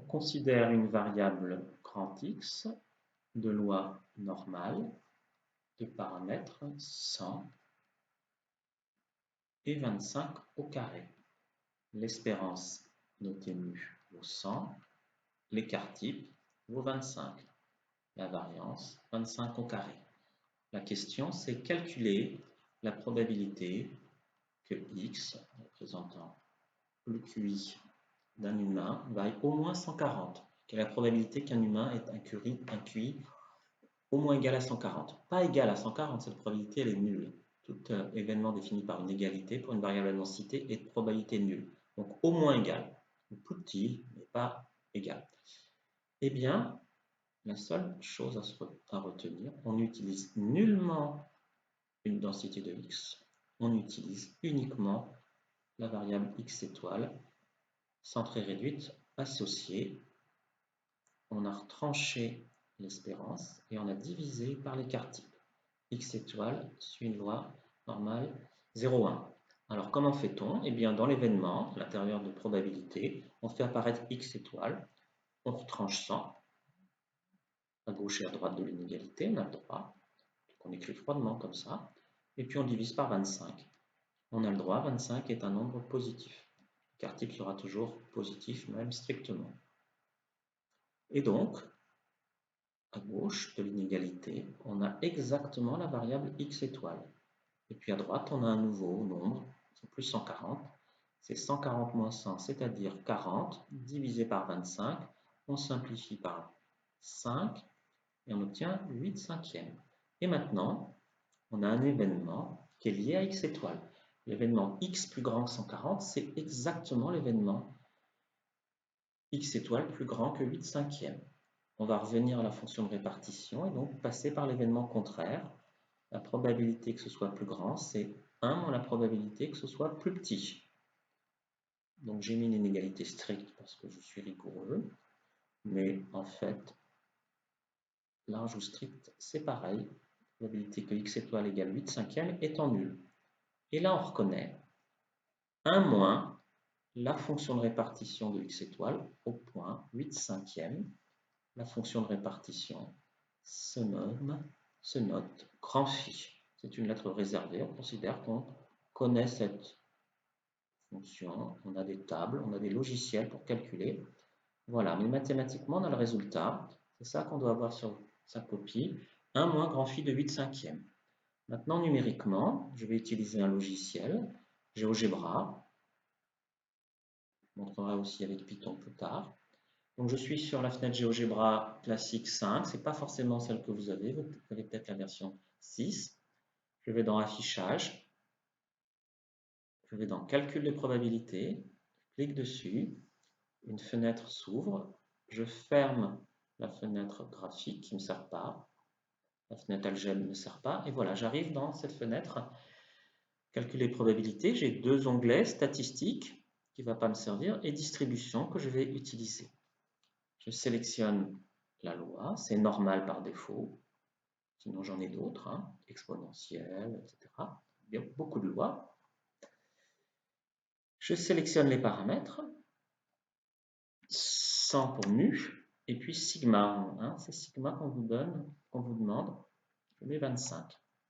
considère une variable grand X de loi normale de paramètres 100 et 25 au carré. L'espérance notée mu vaut 100, l'écart type vaut 25, la variance 25 au carré. La question, c'est calculer la probabilité que x, représentant le QI d'un humain, vaille au moins 140. Quelle est la probabilité qu'un humain ait un QI au moins égal à 140? Pas égal à 140, cette probabilité elle est nulle. Tout événement défini par une égalité pour une variable à densité est de probabilité nulle. Donc au moins égal, plus petit, mais pas égal. Eh bien, la seule chose à retenir, on n'utilise nullement une densité de x, on utilise uniquement la variable x étoile, centrée réduite, associée. On a retranché l'espérance et on a divisé par l'écart type. X étoile suit une loi normale 0,1. Alors comment fait-on? Eh bien dans l'événement, à l'intérieur de probabilité, on fait apparaître X étoile, on retranche 100, à gauche et à droite de l'inégalité, on a le droit, on écrit froidement comme ça, et puis on divise par 25. On a le droit, 25 est un nombre positif. L'écart type sera toujours positif, même strictement. Et donc, à gauche de l'inégalité, on a exactement la variable x étoile. Et puis à droite, on a un nouveau nombre, c'est plus 140. C'est 140 moins 100, c'est-à-dire 40, divisé par 25. On simplifie par 5 et on obtient 8 cinquièmes. Et maintenant, on a un événement qui est lié à x étoile. L'événement x plus grand que 140, c'est exactement l'événement x étoile plus grand que 8 cinquièmes. On va revenir à la fonction de répartition et donc passer par l'événement contraire. La probabilité que ce soit plus grand, c'est 1 moins la probabilité que ce soit plus petit. Donc j'ai mis une inégalité stricte parce que je suis rigoureux, mais en fait, l'ajout strict, c'est pareil. La probabilité que x étoile égale 8 cinquièmes étant nulle. Et là, on reconnaît 1 moins la fonction de répartition de x étoile au point 8 cinquièmes. La fonction de répartition se note grand phi. C'est une lettre réservée. On considère qu'on connaît cette fonction. On a des tables, on a des logiciels pour calculer. Voilà, mais mathématiquement, on a le résultat. C'est ça qu'on doit avoir sur sa copie. 1 moins grand phi de 8 cinquièmes. Maintenant, numériquement, je vais utiliser un logiciel, GeoGebra. Je montrerai aussi avec Python plus tard. Donc je suis sur la fenêtre GeoGebra classique 5, ce n'est pas forcément celle que vous avez peut-être la version 6. Je vais dans Affichage, je vais dans Calcul de probabilité, je clique dessus, une fenêtre s'ouvre, je ferme la fenêtre graphique qui ne me sert pas, la fenêtre algèbre ne me sert pas, et voilà, j'arrive dans cette fenêtre Calculer probabilité, j'ai deux onglets, Statistiques, qui ne va pas me servir, et Distribution, que je vais utiliser. Je sélectionne la loi, c'est normal par défaut, sinon j'en ai d'autres, hein, exponentielle, etc. Il y a beaucoup de lois. Je sélectionne les paramètres, 100 pour mu, et puis sigma, hein, c'est sigma qu'on vous donne, qu'on vous demande, je mets 25.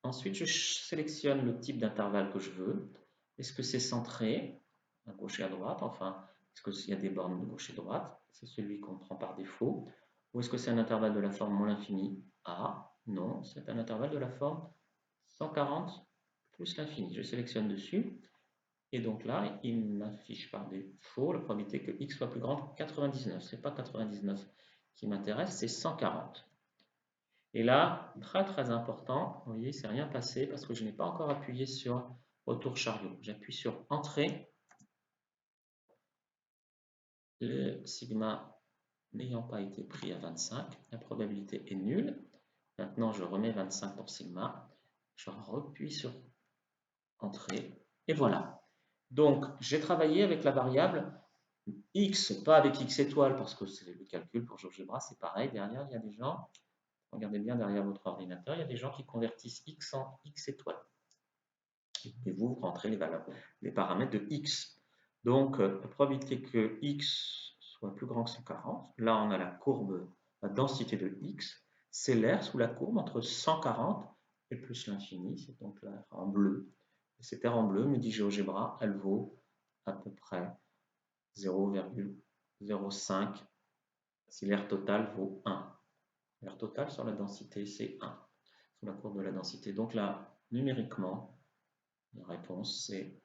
Ensuite, je sélectionne le type d'intervalle que je veux. Est-ce que c'est centré, à gauche et à droite, enfin, est-ce qu'il y a des bornes de gauche et droite? C'est celui qu'on prend par défaut. Ou est-ce que c'est un intervalle de la forme moins l'infini? Ah, non, c'est un intervalle de la forme 140 plus l'infini. Je sélectionne dessus. Et donc là, il m'affiche par défaut la probabilité que x soit plus grand que 99. Ce n'est pas 99 qui m'intéresse, c'est 140. Et là, très très important, vous voyez, c'est rien passé parce que je n'ai pas encore appuyé sur retour chariot. J'appuie sur entrée. Le sigma n'ayant pas été pris à 25, la probabilité est nulle. Maintenant, je remets 25 pour sigma. Je replie sur entrée. Et voilà. Donc, j'ai travaillé avec la variable x, pas avec x étoile, parce que c'est le calcul pour GeoGebra, c'est pareil. Derrière, il y a des gens, regardez bien derrière votre ordinateur, il y a des gens qui convertissent x en x étoile. Et vous rentrez les paramètres de x. Donc, la probabilité que x soit plus grand que 140. Là, on a la courbe, la densité de x, c'est l'air sous la courbe entre 140 et plus l'infini, c'est donc l'air en bleu. Et cette air en bleu, me dit GeoGebra, elle vaut à peu près 0,05 si l'air total vaut 1. L'air total sur la densité, c'est 1, sur la courbe de la densité. Donc là, numériquement, la réponse, c'est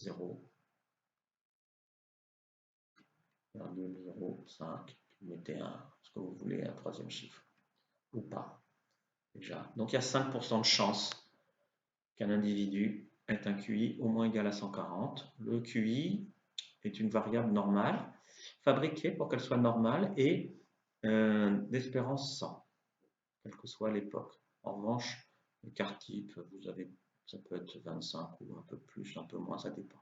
0,05. Mettez ce que vous voulez, un troisième chiffre, ou pas, déjà. Donc il y a 5% de chance qu'un individu ait un QI au moins égal à 140. Le QI est une variable normale, fabriquée pour qu'elle soit normale et d'espérance 100, quelle que soit l'époque. En revanche, l'écart type, ça peut être 25 ou un peu plus, un peu moins, ça dépend.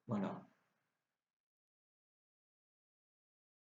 Voilà.